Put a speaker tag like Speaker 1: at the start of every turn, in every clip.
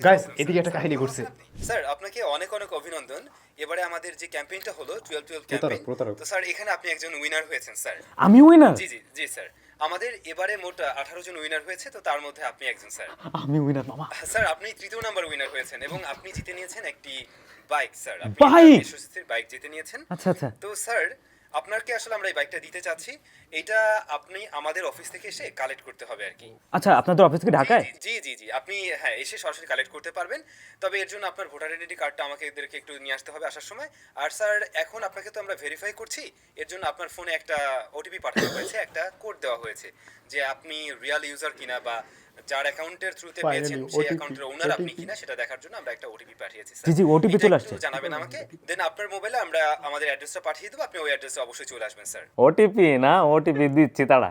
Speaker 1: Guys এদিকে একটা কাহিনী ঘটছে।
Speaker 2: স্যার আপনাকে অনেক অনেক অভিনন্দন। এবারে আমাদের যে ক্যাম্পেইনটা হলো 12-12
Speaker 1: প্রতারক
Speaker 2: ক্যাম্পেইন,
Speaker 1: প্রতারক
Speaker 2: তো স্যার এখানে আপনি একজন উইনার হয়েছেন স্যার।
Speaker 1: আমি উইনার?
Speaker 2: জি জি জি স্যার, আমাদের এবারে মোট 18 জন উইনার হয়েছে, তো তার মধ্যে আপনি একজন স্যার।
Speaker 1: আমি উইনার মামা।
Speaker 2: স্যার আপনি তৃতীয় নাম্বার উইনার হয়েছেন এবং আপনি জিতে নিয়েছেন একটি বাইক স্যার। আপনি একটা
Speaker 1: বাইক?
Speaker 2: 500 সিসির বাইক জিতে নিয়েছেন।
Speaker 1: আচ্ছা আচ্ছা।
Speaker 2: তো স্যার আপনাকে আসলে আমরা এই বাইকটা দিতে চাচ্ছি। এটা আপনি আমাদের অফিস থেকে এসে কালেক্ট করতে হবে আর কি।
Speaker 1: আচ্ছা আপনাদের অফিস থেকে ঢাকায়?
Speaker 2: জি জি জি আপনি হ্যাঁ এসে সরাসরি কালেক্ট করতে পারবেন। তবে এর জন্য আপনার ভোটার আইডেন্টি কার্ডটা আমাকে এদেরকে একটু নিয়ে আসতে হবে আসার সময়। আর স্যার এখন আপনাকে তো আমরা ভেরিফাই করছি, এর জন্য আপনার ফোনে একটা ওটিপি পাঠানো হয়েছে, একটা কোড দেওয়া হয়েছে যে আপনি রিয়েল ইউজার কিনা বা যার অ্যাকাউন্টের থ্রুতে পেয়েছেন
Speaker 1: ফাইনালি
Speaker 2: সেই
Speaker 1: ওটিপি
Speaker 2: অ্যাকাউন্টের ওনার আপনি
Speaker 1: ওটিপি।
Speaker 2: কিনা সেটা দেখার জন্য আমরা একটা ওটিপি পাঠিয়েছি
Speaker 1: জি
Speaker 2: স্যার।
Speaker 1: জি ওটিপি
Speaker 2: এটা
Speaker 1: চলে
Speaker 2: একটু
Speaker 1: আসছে।
Speaker 2: জানাবেন আমাকে, দেন আপনার মোবাইলে আমরা আমাদের অ্যাড্রেসটা পাঠিয়ে দেবো, আপনি ওই অ্যাড্রেসে অবশ্যই চলে আসবেন স্যার।
Speaker 1: ওটিপি না, ওটিপি দিচ্ছি তারা।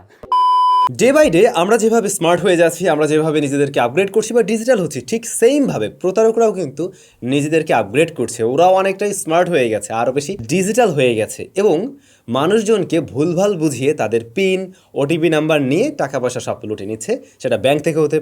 Speaker 3: ডে বাই ডে আমরা যেভাবে স্মার্ট হয়ে যাচ্ছি, আমরা যেভাবে নিজেদেরকে আপগ্রেড করছি বা ডিজিটাল হচ্ছি, ঠিক সেমভাবে প্রতারকরাও কিন্তু নিজেদেরকে আপগ্রেড করছে। ওরাও অনেকটাই স্মার্ট হয়ে গেছে, আরও বেশি ডিজিটাল হয়ে গেছে এবং মানুষজনকে ভুলভাল বুঝিয়ে তাদের পিন ওটিপি নাম্বার নিয়ে টাকা পয়সা সব লুটে নিচ্ছে। সেটা ব্যাংক থেকে হতে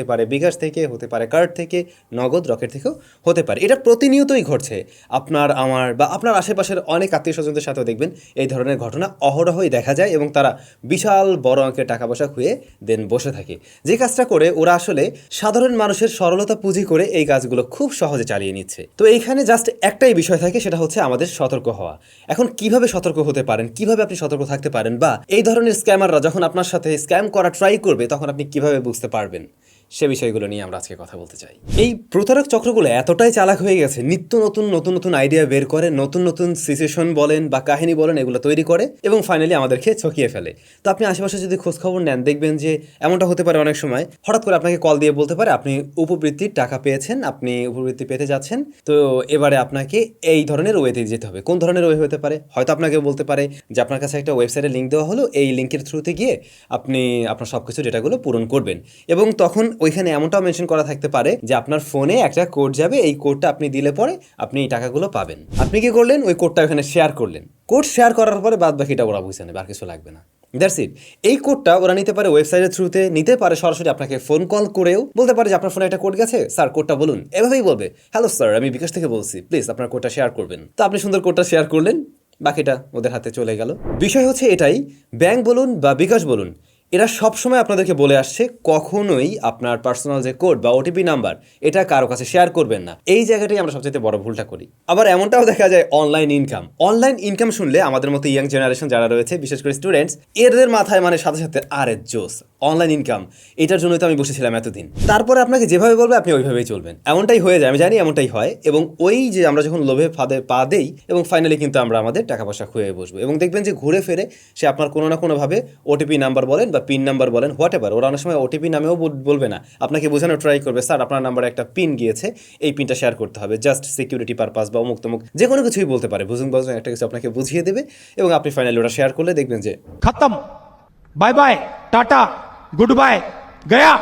Speaker 3: পারে বিকাশ থেকে, হতে পারে কার্ড থেকে, নগদ রকেট থেকেও হতে পারে। এটা প্রতিনিয়তই ঘটছে। আপনার আমার বা আপনার আশেপাশের অনেক আত্মীয় স্বজনদের সাথেও দেখবেন এই ধরনের ঘটনা অহরহই দেখা যায় এবং তারা বিশাল বড় অঙ্কের টাকা পয়সা খুঁয়ে দেন বসে থাকে। যে কাজটা করে ওরা আসলে সাধারণ মানুষের সরলতা পুঁজি করে এই কাজগুলো খুব সহজে চালিয়ে নিচ্ছে। তো এইখানে জাস্ট একটাই বিষয় থাকে, সেটা হচ্ছে আমাদের সতর্ক হওয়া। এখন কিভাবে সতর্ক হতে পারেন, কিভাবে আপনি সতর্ক থাকতে পারেন, বা এই ধরনের স্ক্যামাররা যখন আপনার সাথে স্ক্যাম করা ট্রাই করবে তখন আপনি কিভাবে বুঝতে পারবেন, সে বিষয়গুলো নিয়ে আমরা আজকে কথা বলতে চাই। এই প্রতারক চক্রগুলো এতটাই চালাক হয়ে গেছে, নিত্য নতুন নতুন নতুন আইডিয়া বের করে, নতুন নতুন সিচুয়েশন বলেন বা কাহিনী বলেন এগুলো তৈরি করে এবং ফাইনালি আমাদেরকে ঠকিয়ে ফেলে। তো আপনি আশেপাশে যদি খোঁজখবর নেন দেখবেন যে এমনটা হতে পারে অনেক সময় হঠাৎ করে আপনাকে কল দিয়ে বলতে পারে আপনি উপবৃত্তির টাকা পেয়েছেন, আপনি উপবৃত্তি পেতে যাচ্ছেন, তো এবারে আপনাকে এই ধরনের ওয়েতে যেতে হবে। কোন ধরনের ওয়ে হতে পারে? হয়তো আপনাকে বলতে পারে যে আপনার কাছে একটা ওয়েবসাইটের লিঙ্ক দেওয়া হলো, এই লিঙ্কের থ্রুতে গিয়ে আপনি আপনার সব কিছু ডেটাগুলো পূরণ করবেন এবং তখন ওইখানে এমনটাও মেনশন করা থাকতে পারে যে আপনার ফোনে একটা কোড যাবে, এই কোডটা আপনি দিলে পরে আপনি এই টাকাগুলো পাবেন। আপনি কি করলেন? ওই কোডটা ওখানে শেয়ার করলেন। কোড শেয়ার করার পরে বাদ বাকিটা ওরা বুঝে নেবে, আর কিছু লাগবে না। That's it. এই কোডটা ওরা নিতে পারে ওয়েবসাইটের থ্রুতে, নিতে পারে সরাসরি আপনাকে ফোন কল করেও বলতে পারে যে আপনার ফোনে একটা কোড গেছে, স্যার কোডটা বলুন। এভাবেই বলবে, হ্যালো স্যার আমি বিকাশ থেকে বলছি, প্লিজ আপনার কোডটা শেয়ার করবেন। তো আপনি সুন্দর কোডটা শেয়ার করলেন, বাকিটা ওদের হাতে চলে গেল। বিষয় হচ্ছে এটাই, ব্যাংক বলুন বা বিকাশ বলুন, এরা সবসময় আপনাদেরকে বলে আসছে কখনোই আপনার পার্সোনাল যে কোড বা ওটিপি নাম্বার এটা কারো কাছে শেয়ার করবেন না। এই জায়গাটাই আমরা সবচেয়ে বড় ভুলটা করি। আবার এমনটাও দেখা যায় অনলাইন ইনকাম শুনলে আমাদের মতো ইয়াং জেনারেশন যারা রয়েছে, বিশেষ করে স্টুডেন্টস, এদের মাথায় মানে সাথে সাথে আরে জোস অনলাইন ইনকাম, এটার জন্যই তো আমি বসেছিলাম এতদিন। তারপরে আপনাকে যেভাবে বলবে আপনি ওইভাবেই চলবেন, এমনটাই হয়ে যায়। আমি জানি এমনটাই হয় এবং ওই যে আমরা যখন লোভে ফাঁদে পা দেই এবং ফাইনালি কিন্তু আমরা আমাদের টাকা পয়সা খুঁয়ে বসবো এবং দেখবেন যে ঘুরে ফিরে সে আপনার কোনো না কোনোভাবে ওটিপি নাম্বার বলেন বা পিন নাম্বার বলেন, হোয়াট এভার, ওরা অনেক সময় ওটিপি নামেও বলবে না, আপনাকে বোঝানো ট্রাই করবে, স্যার আপনার নাম্বারে একটা পিন গিয়েছে, এই পিনটা শেয়ার করতে হবে জাস্ট সিকিউরিটি পারপাস বা অমুক তমুক যে কোনো কিছুই বলতে পারে, বুঝুন একটা কিছু আপনাকে বুঝিয়ে দেবে এবং আপনি ফাইনালি ওটা শেয়ার করলে দেখবেন যে
Speaker 4: खत्म, bye bye, tata, goodbye, गया।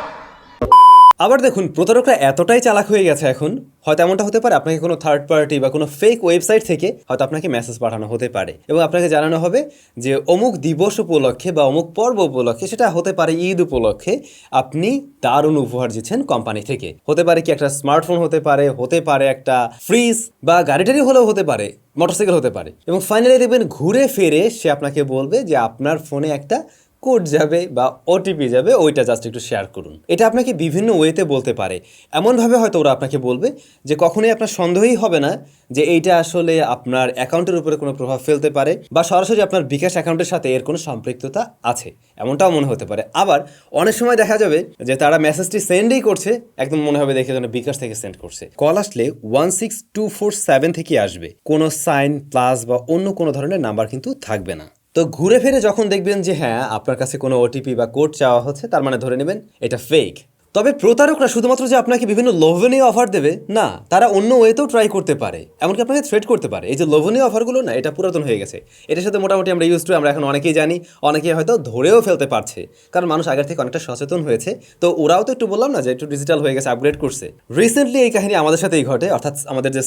Speaker 3: আবার দেখুন প্রতারকরা এতটাই চালাক হয়ে গেছে এখন, হয়তো এমনটা হতে পারে আপনাকে কোনো থার্ড পার্টি বা কোনো ফেক ওয়েবসাইট থেকে হয়তো আপনাকে মেসেজ পাঠানো হতে পারে এবং আপনাকে জানানো হবে যে অমুক দিবস উপলক্ষে বা অমুক পর্ব উপলক্ষে, সেটা হতে পারে ঈদ উপলক্ষে, আপনি দারুণ উপহার দিচ্ছেন কোম্পানি থেকে। হতে পারে কি একটা স্মার্টফোন, হতে পারে একটা ফ্রিজ বা গাড়ি টাড়ি হলেও হতে পারে, মোটরসাইকেল হতে পারে এবং ফাইনালি দেখবেন ঘুরে ফিরে সে আপনাকে বলবে যে আপনার ফোনে একটা কোড যাবে বা ওটিপি যাবে, ওইটা জাস্ট একটু শেয়ার করুন। এটা আপনাকে বিভিন্ন ওয়েতে বলতে পারে, এমনভাবে হয়তো ওরা আপনাকে বলবে যে কখনোই আপনার সন্দেহই হবে না যে এইটা আসলে আপনার অ্যাকাউন্টের উপরে কোনো প্রভাব ফেলতে পারে বা সরাসরি আপনার বিকাশ অ্যাকাউন্টের সাথে এর কোনো সম্পৃক্ততা আছে, এমনটাও মনে হতে পারে। আবার অনেক সময় দেখা যাবে যে তারা মেসেজটি সেন্ডই করছে, একদম মনে হবে দেখে যেন বিকাশ থেকে সেন্ড করছে। কল আসলে 16247 থেকে আসবে, কোনো সাইন প্লাস বা অন্য কোনো ধরনের নাম্বার কিন্তু থাকবে না। তো ঘুরে ফিরে যখন দেখবেন যে হ্যাঁ আপনার কাছে কোনো ওটিপি বা কোড চাওয়া হচ্ছে, তার মানে ধরে নেবেন এটা ফেক। তবে প্রতারকরা শুধুমাত্র যে আপনাকে বিভিন্ন লোভনীয় অফার দেবে না, তারা অন্য ওয়েতেও ট্রাই করতে পারে, এমনকি আপনাকে থ্রেট করতে পারে। এই যে লোভনীয় অফারগুলো না, এটা পুরাতন হয়ে গেছে, এটার সাথে মোটামুটি আমরা ইউজ টু, আমরা এখন অনেকেই জানি, অনেকেই হয়তো ধরেও ফেলতে পারছে, কারণ মানুষ আগের থেকে অনেকটা সচেতন হয়েছে। তো ওরাও তো একটু বললাম না যে একটু ডিজিটাল হয়ে গেছে, আপগ্রেড করছে। রিসেন্টলি এই কাহিনী আমাদের সাথেই ঘটে, অর্থাৎ আমাদের যে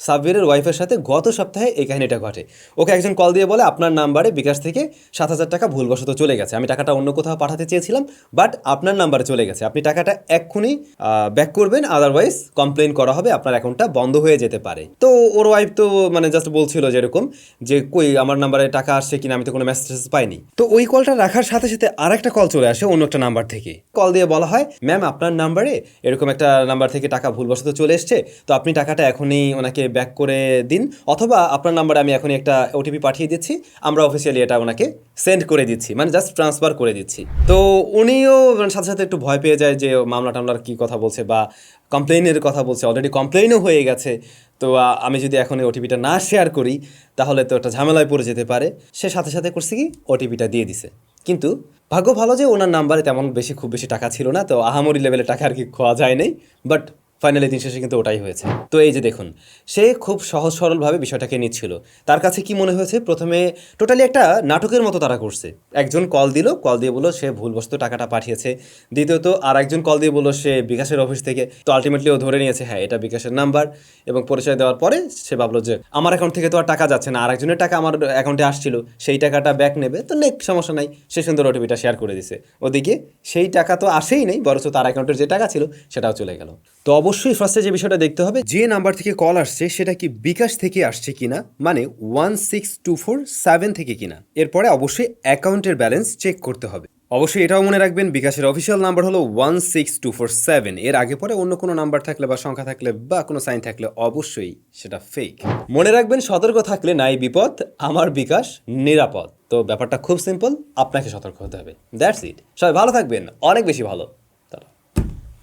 Speaker 3: সাব্বিরের ওয়াইফের সাথে গত সপ্তাহে এই কাহিনীটা ঘটে। ওকে একজন কল দিয়ে বলে আপনার নাম্বারে বিকাশ থেকে 7,000 টাকা ভুলবশত চলে গেছে, আমি টাকাটা অন্য কোথাও পাঠাতে চেয়েছিলাম বাট আপনার নাম্বারে চলে গেছে, আপনি টাকাটা এক্ষুনি ব্যাক করবেন, আদারওয়াইজ কমপ্লেন করা হবে, আপনার অ্যাকাউন্টটা বন্ধ হয়ে যেতে পারে। তো ওর ওয়াইফ তো মানে জাস্ট বলছিল যেরকম যে কই আমার নাম্বারে টাকা আসছে কিনা, আমি তো কোনো মেসেজ পাইনি। তো ওই কলটা রাখার সাথে সাথে আর একটা কল চলে আসে অন্য একটা নাম্বার থেকে। কল দিয়ে বলা হয়, ম্যাম আপনার নাম্বারে এরকম একটা নাম্বার থেকে টাকা ভুলবশত চলে এসছে, তো আপনি টাকাটা এখনই ওনাকে ব্যাক করে দিন, অথবা আপনার নাম্বারে আমি এখনই একটা ওটিপি পাঠিয়ে দিচ্ছি, আমরা অফিসিয়ালি এটা ওনাকে সেন্ড করে দিচ্ছি, মানে জাস্ট ট্রান্সফার করে দিচ্ছি। তো উনিও সাথে সাথে একটু ভয় পেয়ে যায় যে মামলা টামলার কী কথা বলছে বা কমপ্লেনের কথা বলছে, অলরেডি কমপ্লেনও হয়ে গেছে। তো আমি যদি এখন ওটিপিটা না শেয়ার করি তাহলে তো একটা ঝামেলায় পড়ে যেতে পারে। সে সাথে সাথে করছে কি ওটিপিটা দিয়ে দিছে। কিন্তু ভাগ্য ভালো যে ওনার নাম্বারে তেমন খুব বেশি টাকা ছিল না, তো আহামরি লেভেলে টাকা আর কি খোয়া যায় নাই, বাট ফাইনালি দিন শেষে কিন্তু ওটাই হয়েছে। তো এই যে দেখুন, সে খুব সহজ সরলভাবে বিষয়টাকে নিচ্ছিল। তার কাছে কি মনে হয়েছে, প্রথমে টোটালি একটা নাটকের মতো তারা করছে। একজন কল দিল, কল দিয়ে বললো সে ভুলবশত টাকাটা পাঠিয়েছে। দ্বিতীয়ত আর একজন কল দিয়ে বললো সে বিকাশের অফিস থেকে। তো আলটিমেটলি ও ধরে নিয়েছে হ্যাঁ এটা বিকাশের নাম্বার, এবং পরিচয় দেওয়ার পরে সে ভাবলো যে আমার অ্যাকাউন্ট থেকে তো আর টাকা যাচ্ছে না, আর একজনের টাকা আমার অ্যাকাউন্টে আসছিল, সেই টাকাটা ব্যাক নেবে, তো সমস্যা নাই। সে সুন্দর ওটিপিটা শেয়ার করে দিছে। ওদিকে সেই টাকা তো আসেই নেই, বরঞ্চ তার অ্যাকাউন্টের যে টাকা ছিল সেটাও চলে গেল। তো অবশ্যই ফার্স্টে যে বিষয়টা দেখতে হবে, যে নাম্বার থেকে কল আসছে সেটা কি বিকাশ থেকে আসছে কিনা, মানে 16247 থেকে কিনা। এরপরে অবশ্যই অ্যাকাউন্টের ব্যালেন্স চেক করতে হবে। অবশ্যই এটাও মনে রাখবেন, বিকাশের অফিসিয়াল নাম্বার হলো 16247। এর আগে পরে অন্য কোনো নাম্বার থাকলে বা সংখ্যা থাকলে বা কোনো সাইন থাকলে অবশ্যই সেটা ফেক। মনে রাখবেন, সতর্ক থাকলে নাই বিপদ, আমার বিকাশ নিরাপদ। তো ব্যাপারটা খুব সিম্পল, আপনাকে সতর্ক হতে হবে। That's it. সবাই ভালো থাকবেন, অনেক বেশি ভালো।